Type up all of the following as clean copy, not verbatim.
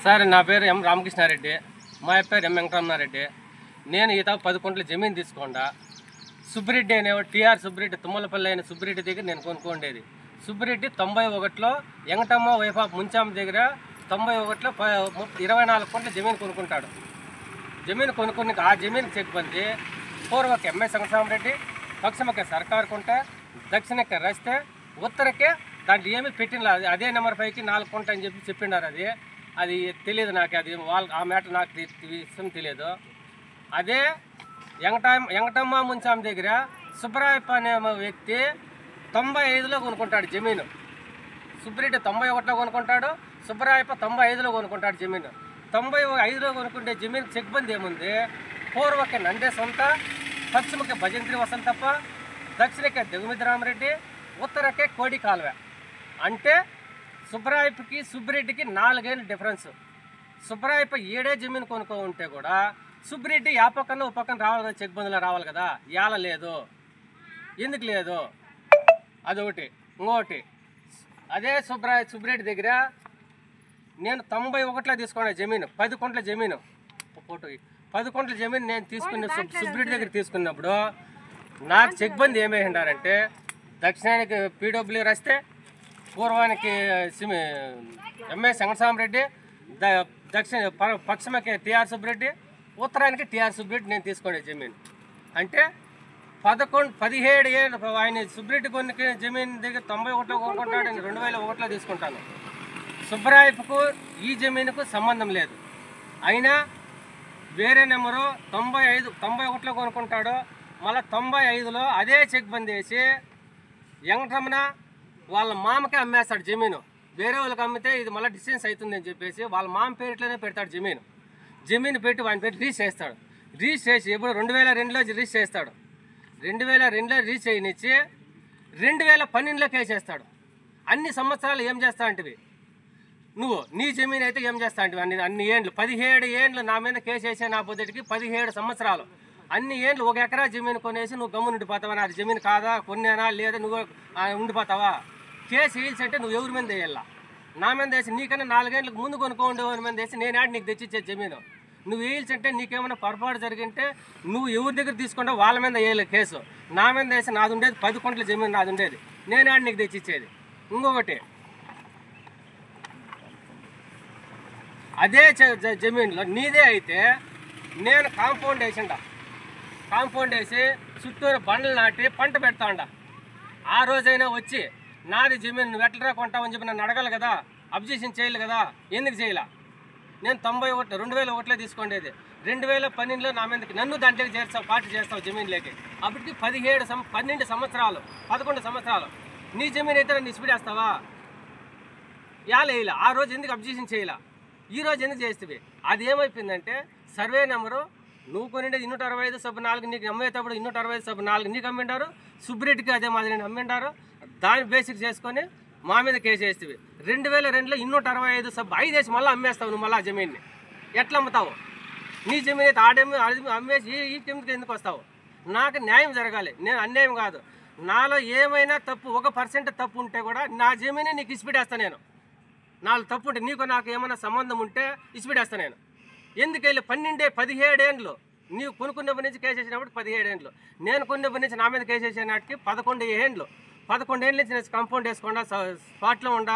Sir నా పేరు ఎం రామకృష్ణారెడ్డి, మా పేరు ఎం వెంకటరమణారెడ్డి. నేను ఈత 10 కుంటల జమీన్ తీసుకోండా సుబ్బిరెడ్డి అనేవాడు టీఆర్ సుబ్బిరెడ్డి తుమ్మలపల్లి అయిన సుబ్బిరెడ్డి దగ్గర నేను కొనుక్కోండేది. సుబ్బిరెడ్డి 91లో ఎంగటమ్మ వైఫా ముంచాం దగ్గర 91లో 24 కుంటల జమీన్ కొనుక్కుంటాడు. జమీన్ కొనుక్కుని ఆ జమీన్ చెక్ బంది పూర్వಕ್ಕೆ ఎంఎస్ వెంకటరామరెడ్డి, పశ్చిమಕ್ಕೆ సర్కార్ కుంట, దక్షిణಕ್ಕೆ రస్తే, ఉత్తరಕ್ಕೆ దాంట్లో ఏమి పెట్టిన అదే నెంబర్ 5కి 4 కుంట అని చెప్పిన్నారు. అది తెలియదు నాకు, అది వాళ్ళు ఆ మ్యాటర్ నాకు విషయం తెలియదు. అదే ఎంగటమ్మ ముంచాం దగ్గర సుబ్బరాయప్ప అనే వ్యక్తి 95లో కొనుక్కుంటాడు జమీను. సుబ్బిరెడ్డి 91లో కొనుక్కుంటాడు, సుబ్బరాయప్ప 95లో కొనుక్కుంటాడు జమీను. 95లో కొనుక్కుంటే జమీన్ చెక్ బంది ఏముంది, పూర్వಕ್ಕೆ నందే సొంత, పశ్చిమಕ್ಕೆ భజంత్రి వసంతప్ప, దక్షిణಕ್ಕೆ దిగుమిద్రామరెడ్డి, ఉత్తరಕ್ಕೆ కోడి కాలువ. అంటే సుబ్బరాయప్పకి సుబ్బిరెడ్డికి 4 ఏళ్ళ డిఫరెన్స్. సుబ్బరాయప్ప 7 జమీన్ కొనుక్కో ఉంటే కూడా సుబ్బిరెడ్డి ఆ పక్కన ఓ పక్కన రావాలి కదా, చెక్ బందులో రావాలి కదా. ఇవాళ లేదు, ఎందుకు లేదు అదొకటి. ఇంకొకటి అదే సుబ్బిరెడ్డి దగ్గర నేను 91లో తీసుకున్నా జమీను, 10 కుంటల జమీను. ఫోటో 10 కుంటల జమీన్ నేను తీసుకున్న సుబ్బిరెడ్డి దగ్గర తీసుకున్నప్పుడు నాకు చెక్ బంది ఏమేసిండారంటే, దక్షిణానికి పీడబ్ల్యూ రస్తే, పూర్వానికి ఎంఎస్ వెంకటరామరెడ్డి, పశ్చిమకి టీఆర్ సుబ్బిరెడ్డి, ఉత్తరానికి టీఆర్ సుబ్బిరెడ్డి నేను తీసుకునే జమీన్. అంటే 17 ఏళ్ళు ఆయన సుబ్బిరెడ్డి కొన్ని జమీన్ దగ్గర 91లో కొనుక్కుంటాడు, నేను 2001లో తీసుకుంటాను. సుబ్బరాయప్పకు ఈ జమీనుకు సంబంధం లేదు. అయినా వేరే నెంబరు 91లో కొనుక్కుంటాడు, మళ్ళీ 95లో అదే చెక్ బంద్ వేసి వెంకటరమణ వాళ్ళ మామకే అమ్మేస్తాడు జమీను. వేరే వాళ్ళకి అమ్మితే ఇది మళ్ళీ డిస్టెన్స్ అవుతుందని చెప్పేసి వాళ్ళ మామ పేరులోనే పెడతాడు జమీన్ పెట్టి వాని పేరు రీచ్ చేస్తాడు. రీచ్ చేసి ఎప్పుడు 2002లో రీచ్ చేస్తాడు. 2002లో రీచ్ చేయనిచ్చి 2012లో కేసేస్తాడు. అన్ని సంవత్సరాలు ఏం చేస్తా అంటివి నువ్వు, నీ జమీన్ అయితే ఏం చేస్తా అంటివి అన్ని ఏండ్లు, 17 ఏండ్లు నా మీద కేసు వేసే నా పొద్దుటికి 17 సంవత్సరాలు. అన్ని ఏండ్లు 1 ఎకరా జమీన్ కొనేసి నువ్వు గమ్మున ఉండిపోతావా, అది జమీన్ కాదా కొన్నానా లేదా నువ్వు ఉండిపోతావా? కేసు వేయాల్సి అంటే నువ్వు ఎవరి మీద వేయాల, నా మీద వేసి నీకన్నా 4 ఏళ్ళకి ముందు కొనుక్కోండి మీద వేసి నేనాడు నీకు తెచ్చిచ్చే జమీను. నువ్వు వేయాల్సి అంటే నీకేమైనా పొరపాటు జరిగింటే నువ్వు ఎవరి దగ్గర తీసుకుంటావు వాళ్ళ మీద వేయాలి కేసు. నా మీద వేసి నాది ఉండేది 10 కుంటల జమీన్ నాది ఉండేది, నేనాడు నీకు తెచ్చిచ్చేది. ఇంకొకటి అదే జమీన్లో నీదే అయితే నేను కాంపౌండ్ వేసి చుట్టూరు బండలు నాటి పంట పెడతా ఉండ. ఆ రోజైనా వచ్చి నాది జమీన్ నువ్వు ఎట్లరా కొంటావని చెప్పి నన్ను అడగాలి కదా, అబ్జెక్షన్ చేయాలి కదా. ఎందుకు చేయాల? నేను 2001లో తీసుకోండేది, 2012లో నా మీదకి నన్ను దాంట్లోకి చేర్చావు, పార్టీ చేస్తావు జమీన్లోకి. అప్పటికి 12 సంవత్సరాలు 11 సంవత్సరాలు నీ జమీన్ అయితే నన్ను ఇసిపెడేస్తావా? వేయాల. ఆ రోజు ఎందుకు అబ్జెక్షన్ చేయాల, ఈ రోజు ఎందుకు చేస్తే? అది ఏమైపోయిందంటే సర్వే నెంబరు నువ్వు కొనిండేది 265/4 నీకు అమ్మేటప్పుడు 265/4 నీకు అమ్మిండారు, సుబ్బిరెడ్డికి అదే మాదిరి అమ్మిండారు. దాన్ని బేసిక్ చేసుకొని మా మీద కేసు వేస్తే 2002లో 265/5 వేసి మళ్ళీ అమ్మేస్తావు నువ్వు. మళ్ళీ ఆ జమీన్ని ఎట్లా అమ్ముతావు? నీ జమీన్ అయితే అమ్మేసి ఈ కిందకి ఎందుకు వస్తావు? నాకు న్యాయం జరగాలి, నేను అన్యాయం కాదు. నాలో ఏమైనా తప్పు 1% తప్పు ఉంటే కూడా నా జమీనే నీకు ఇసిపెడేస్తా నేను. నాలో తప్పు ఉంటే నీకు నాకు ఏమైనా సంబంధం ఉంటే ఇసిపెడేస్తా నేను. ఎందుకెళ్ళి 17 ఏండ్లు నీవు కొనుక్కున్నప్పటి నుంచి కేసు వేసినప్పుడు 17 ఏండ్లు, నేను కొన్నప్పటి నుంచి నా మీద కేసు వేసే నాటికి 11 ఏండ్లు. 11 ఏళ్ళ నుంచి నేను కాంపౌండ్ వేసుకుండా స్పాట్లో ఉండా.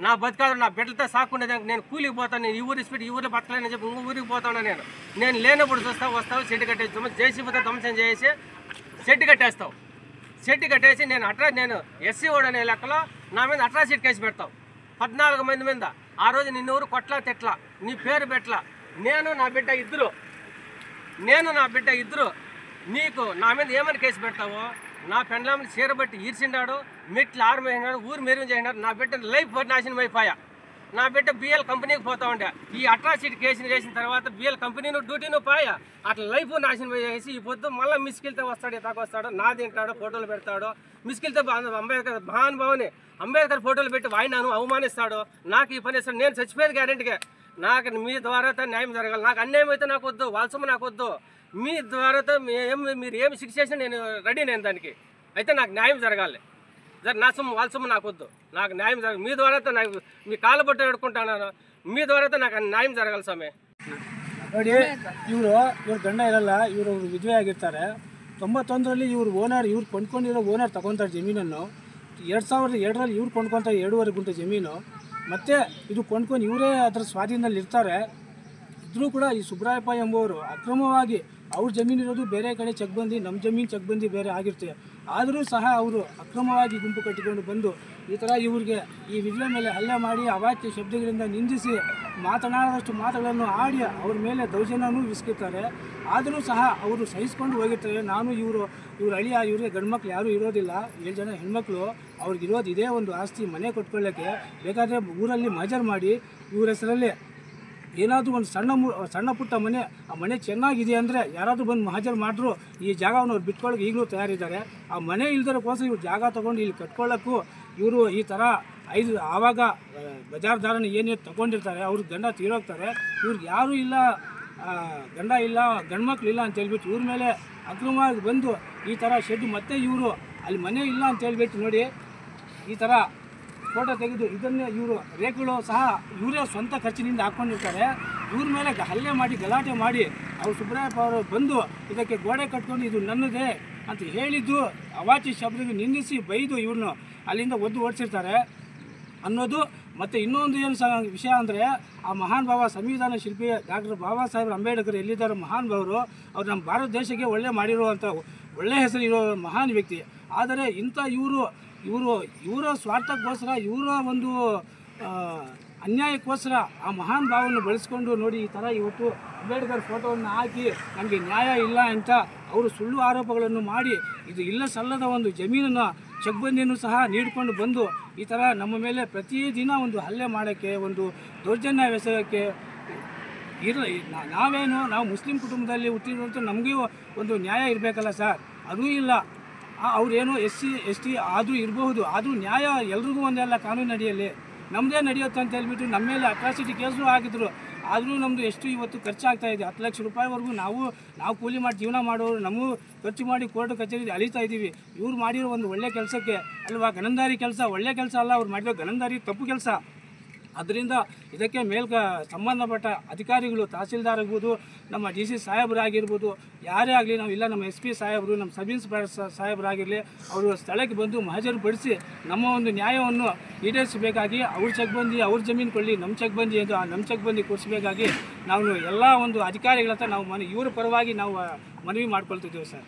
నా బతకాదు, నా బిడ్డలతో సాకుండేదానికి నేను కూలికి పోతాను. నేను ఈ ఊరు ఇసిపెట్టి ఈ ఊరిలో బతకలేని చెప్పి ఇంకో ఊరికి పోతాను. నేను లేనప్పుడు వస్తావు షెడ్ కట్టేసి జేసీబీతో ధ్వంసం చేసి షెడ్ కట్టేస్తావు. షెడ్ కట్టేసి నేను ఎస్సీ ఓడు అనే లెక్కలో నా మీద అట్రాసిటీ కేసు పెడతావు 14 మంది మీద. ఆ రోజు నిన్నెవరు కొట్లా తిట్లా, నీ పేరు పెట్టలా. నేను నా బిడ్డ ఇద్దరు నీకు నా మీద ఏమని కేసు పెడతావో? నా పెండ్లాంని చీరబట్టి ఈర్చిండాడు, మెట్లు ఆరమేసినాడు, ఊరు మెరుగు చేసినాడు. నా బిడ్డ లైఫ్ నాశనం అయిపోయా. నా బిడ్డ బిఎల్ కంపెనీకి పోతా ఉండే. ఈ అట్రాసిటీ కేసుని చేసిన తర్వాత బిఎల్ కంపెనీను డ్యూటీను పోయా. అట్లా లైఫ్ నాశనం చేసి ఈ పొద్దు మళ్ళీ మిస్కిల్తో వస్తాడు, ఎతాకు వస్తాడు, నా తింటాడు, ఫోటోలు పెడతాడు. మిస్కిల్తో అంబేద్కర్ మహానుభావుని అంబేద్కర్ ఫోటోలు పెట్టి వాయినాను అవమానిస్తాడు. నాకు ఈ పని ఇస్తాడు. నేను చచ్చిపోయేది గ్యారెంటీగా. నాకు మీ ద్వారా న్యాయం జరగాలి. నాకు అన్యాయం అయితే నాకు వద్దు, వాళ్ళ సొమ్ము నాకు వద్దు. మీ ద్వారా మీరు ఏమి శిక్ష చేసినా నేను రెడీ. నేను దానికి అయితే నాకు న్యాయం జరగాలి. నా సొమ్ము వాళ్ళ సొమ్ము నాకు వద్దు. నాకు న్యాయం జరగాలి. మీ ద్వారా నాకు మీ కాళ్ళ పట్టు అడుక్కుంటాను. మీ ద్వారా నాకు న్యాయం జరగాలి స్వామి. ನೋಡಿ, ಇವ್ರ ಗಂಡ ಇರಲ್ಲ, ಇವರು ವಿಧವೆ ಆಗಿರ್ತಾರೆ. 91ರಲ್ಲಿ ಇವ್ರು ಕೊಂಡ್ಕೊಂಡಿರೋ ಓನರ್ ತಗೊತಾರೆ ಜಮೀನನ್ನು. 2002ರಲ್ಲಿ ಇವ್ರು ಕೊಂಡ್ಕೊತಾರೆ 2.5 ಗುಂಟೆ ಜಮೀನು. ಮತ್ತು ಇದು ಕೊಂಡ್ಕೊಂಡು ಇವರೇ ಅದರ ಸ್ವಾಧೀನದಲ್ಲಿ ಇರ್ತಾರೆ. ಇದ್ರೂ ಕೂಡ ಈ ಸುಬ್ರಾಯಪ್ಪ ಎಂಬುವರು ಅಕ್ರಮವಾಗಿ ಅವ್ರ ಜಮೀನಿರೋದು ಬೇರೆ ಕಡೆ ಚೆಕ್ಬಂದಿ, ನಮ್ಮ ಜಮೀನು ಚೆಕ್ಬಂದಿ ಬೇರೆ ಆಗಿರ್ತದೆ. ಆದರೂ ಸಹ ಅವರು ಅಕ್ರಮವಾಗಿ ಗುಂಪು ಕಟ್ಟಿಕೊಂಡು ಬಂದು ಈ ಥರ ಇವ್ರಿಗೆ ಈ ವಿಧವೆ ಮೇಲೆ ಹಲ್ಲೆ ಮಾಡಿ ಅವಾಚ್ಯ ಶಬ್ದಗಳಿಂದ ನಿಂದಿಸಿ ಮಾತನಾಡದಷ್ಟು ಮಾತುಗಳನ್ನು ಆಡಿ ಅವ್ರ ಮೇಲೆ ದೌರ್ಜನ್ಯನೂ ವಿಸ್ಕಿರ್ತಾರೆ. ಆದರೂ ಸಹ ಅವರು ಸಹಿಸ್ಕೊಂಡು ಹೋಗಿರ್ತಾರೆ. ನಾನು ಇವ್ರ ಅಳಿಯ, ಇವ್ರಿಗೆ ಗಂಡ್ಮಕ್ಳು ಯಾರೂ ಇರೋದಿಲ್ಲ, 7 ಜನ ಹೆಣ್ಮಕ್ಳು. ಅವ್ರಿಗಿರೋದು ಇದೇ ಒಂದು ಆಸ್ತಿ, ಮನೆ ಕೊಟ್ಕೊಳ್ಳೋಕ್ಕೆ. ಬೇಕಾದರೆ ಊರಲ್ಲಿ ಮಜರ್ ಮಾಡಿ ಇವ್ರ ಹೆಸರಲ್ಲಿ ಏನಾದರೂ ಒಂದು ಸಣ್ಣ ಪುಟ್ಟ ಮನೆ, ಆ ಮನೆ ಚೆನ್ನಾಗಿದೆ ಅಂದರೆ ಯಾರಾದರೂ ಬಂದು ಮಹಾಜರ್ ಮಾಡಿದ್ರು ಈ ಜಾಗವನ್ನು ಅವ್ರು ಬಿಟ್ಕೊಳ್ಳೋಕೆ ಈಗಲೂ ತಯಾರಿದ್ದಾರೆ. ಆ ಮನೆ ಇಲ್ದಕ್ಕೋಸ್ಕರ ಇವ್ರು ಜಾಗ ತೊಗೊಂಡು ಇಲ್ಲಿ ಕಟ್ಕೊಳ್ಳೋಕ್ಕೂ ಇವರು ಈ ಥರ ಆವಾಗ ಬಜಾರ್ದಾರನ ಏನೇ ತೊಗೊಂಡಿರ್ತಾರೆ, ಅವ್ರ ಗಂಡ ತೀರೋಗ್ತಾರೆ, ಇವ್ರಿಗೆ ಯಾರೂ ಇಲ್ಲ, ಗಂಡ ಇಲ್ಲ, ಗಂಡ್ಮಕ್ಳು ಇಲ್ಲ ಅಂತ ಹೇಳ್ಬಿಟ್ಟು ಇವ್ರ ಮೇಲೆ ಅಕ್ರಮವಾಗಿ ಬಂದು ಈ ಥರ ಶೆಡ್, ಮತ್ತೆ ಇವರು ಅಲ್ಲಿ ಮನೆ ಇಲ್ಲ ಅಂತ ಹೇಳ್ಬಿಟ್ಟು ನೋಡಿ ಈ ಥರ ಫೋಟೋ ತೆಗೆದು ಇದನ್ನೇ ಇವರು ರೇಖೆಗಳು ಸಹ ಇವರೇ ಸ್ವಂತ ಖರ್ಚಿನಿಂದ ಹಾಕ್ಕೊಂಡಿರ್ತಾರೆ. ಇವ್ರ ಮೇಲೆ ಹಲ್ಲೆ ಮಾಡಿ ಗಲಾಟೆ ಮಾಡಿ ಅವ್ರು ಸುಬ್ರಾಯಪ್ಪ ಅವರು ಬಂದು ಇದಕ್ಕೆ ಗೋಡೆ ಕಟ್ಕೊಂಡು ಇದು ನನ್ನದೇ ಅಂತ ಹೇಳಿದ್ದು ಅವಾಚ್ಯ ಶಬ್ದಕ್ಕೆ ನಿಂದಿಸಿ ಬೈದು ಇವ್ರನ್ನ ಅಲ್ಲಿಂದ ಒದ್ದು ಓಡಿಸಿರ್ತಾರೆ ಅನ್ನೋದು. ಮತ್ತು ಇನ್ನೊಂದು ಏನು ವಿಷಯ ಅಂದರೆ, ಆ ಮಹಾನ್ ಭಾವ ಸಂವಿಧಾನ ಶಿಲ್ಪಿ ಡಾಕ್ಟರ್ ಬಾಬಾ ಸಾಹೇಬ್ ಅಂಬೇಡ್ಕರ್ ಎಲ್ಲಿದ್ದಾರೆ ಮಹಾನ್ ಭಾವರು, ಅವ್ರು ನಮ್ಮ ಭಾರತ ದೇಶಕ್ಕೆ ಒಳ್ಳೆ ಮಾಡಿರುವಂಥ ಒಳ್ಳೆ ಹೆಸರು ಇರೋ ಮಹಾನ್ ವ್ಯಕ್ತಿ. ಆದರೆ ಇಂಥ ಇವರ ಸ್ವಾರ್ಥಕ್ಕೋಸ್ಕರ, ಇವರ ಒಂದು ಅನ್ಯಾಯಕ್ಕೋಸ್ಕರ ಆ ಮಹಾನ್ ಭಾವವನ್ನು ಬಳಸ್ಕೊಂಡು ನೋಡಿ ಈ ಥರ ಇವತ್ತು ಅಂಬೇಡ್ಕರ್ ಫೋಟೋವನ್ನು ಹಾಕಿ ನಮಗೆ ನ್ಯಾಯ ಇಲ್ಲ ಅಂತ ಅವರು ಸುಳ್ಳು ಆರೋಪಗಳನ್ನು ಮಾಡಿ ಇದು ಇಲ್ಲ ಸಲ್ಲದ ಒಂದು ಜಮೀನನ್ನು ಚೆಕ್ಬಂದಿಯನ್ನು ಸಹ ನೀಡಿಕೊಂಡು ಬಂದು ಈ ಥರ ನಮ್ಮ ಮೇಲೆ ಪ್ರತಿದಿನ ಒಂದು ಹಲ್ಲೆ ಮಾಡೋಕ್ಕೆ, ಒಂದು ದೌರ್ಜನ್ಯವೆಸಗಕ್ಕೆ ನಾವು ಮುಸ್ಲಿಂ ಕುಟುಂಬದಲ್ಲಿ ಹುಟ್ಟಿರುವಂಥ ನಮಗೂ ಒಂದು ನ್ಯಾಯ ಇರಬೇಕಲ್ಲ ಸರ್, ಅದೂ ಇಲ್ಲ. ಅವ್ರೇನೋ SC ಆದರೂ ಇರಬಹುದು, ಆದರೂ ನ್ಯಾಯ ಎಲ್ರಿಗೂ ಒಂದೇ ಅಲ್ಲ ಕಾನೂನು ಅಡಿಯಲ್ಲಿ. ನಮ್ಮದೇ ನಡೆಯುತ್ತೆ ಅಂತ ಹೇಳ್ಬಿಟ್ಟು ನಮ್ಮ ಮೇಲೆ ಅಟ್ರಾಸಿಟಿ ಕೇಸು ಆಗಿದ್ರು. ಆದರೂ ನಮ್ಮದು ಎಷ್ಟು ಇವತ್ತು ಖರ್ಚಾಗ್ತಾಯಿದೆ, 10 ಲಕ್ಷ ರೂಪಾಯಿವರೆಗೂ ನಾವು ಕೂಲಿ ಮಾಡಿ ಜೀವನ ಮಾಡೋರು, ನಮಗೂ ಖರ್ಚು ಮಾಡಿ ಕೋರ್ಟ್ ಕಚೇರಿ ಅಲಿತಾ ಇದ್ದೀವಿ. ಇವ್ರು ಮಾಡಿರೋ ಒಂದು ಒಳ್ಳೆ ಕೆಲಸಕ್ಕೆ ಅಲ್ವಾ, ಗಣಂದಾರಿ ಕೆಲಸ, ಒಳ್ಳೆ ಕೆಲಸ ಅಲ್ಲ, ಅವ್ರು ಮಾಡಿರೋ ಗಣಂದಾರಿ ತಪ್ಪು ಕೆಲಸ. ಅದರಿಂದ ಇದಕ್ಕೆ ಸಂಬಂಧಪಟ್ಟ ಅಧಿಕಾರಿಗಳು, ತಹಸೀಲ್ದಾರ್ ಆಗ್ಬೋದು, ನಮ್ಮ DC ಸಾಹೇಬರಾಗಿರ್ಬೋದು, ಯಾರೇ ಆಗಲಿ, ನಾವು ಇಲ್ಲ ನಮ್ಮ SP ಸಾಹೇಬರು, ನಮ್ಮ ಸಬ್ ಇನ್ಸ್ಪೆಕ್ಟರ್ ಸಾಹೇಬರಾಗಿರಲಿ, ಅವರು ಸ್ಥಳಕ್ಕೆ ಬಂದು ಮಹಾಜರುಪಡಿಸಿ ನಮ್ಮ ಒಂದು ನ್ಯಾಯವನ್ನು ಈಡೇರಿಸಬೇಕಾಗಿ, ಅವ್ರ ಚೆಕ್ಬಂದಿ ಅವ್ರ ಜಮೀನು ಕೊಳ್ಳಿ, ನಮ್ಮ ಚೆಕ್ಬಂದಿ ಎಂದು ನಮ್ಮ ಚೆಕ್ಬಂದಿ ಕೊಡಿಸಬೇಕಾಗಿ ನಾವು ಎಲ್ಲ ಒಂದು ಅಧಿಕಾರಿಗಳ ಹತ್ರ ನಾವು ಇವರ ಪರವಾಗಿ ನಾವು ಮನವಿ ಮಾಡ್ಕೊಳ್ತಿದ್ದೇವೆ ಸರ್.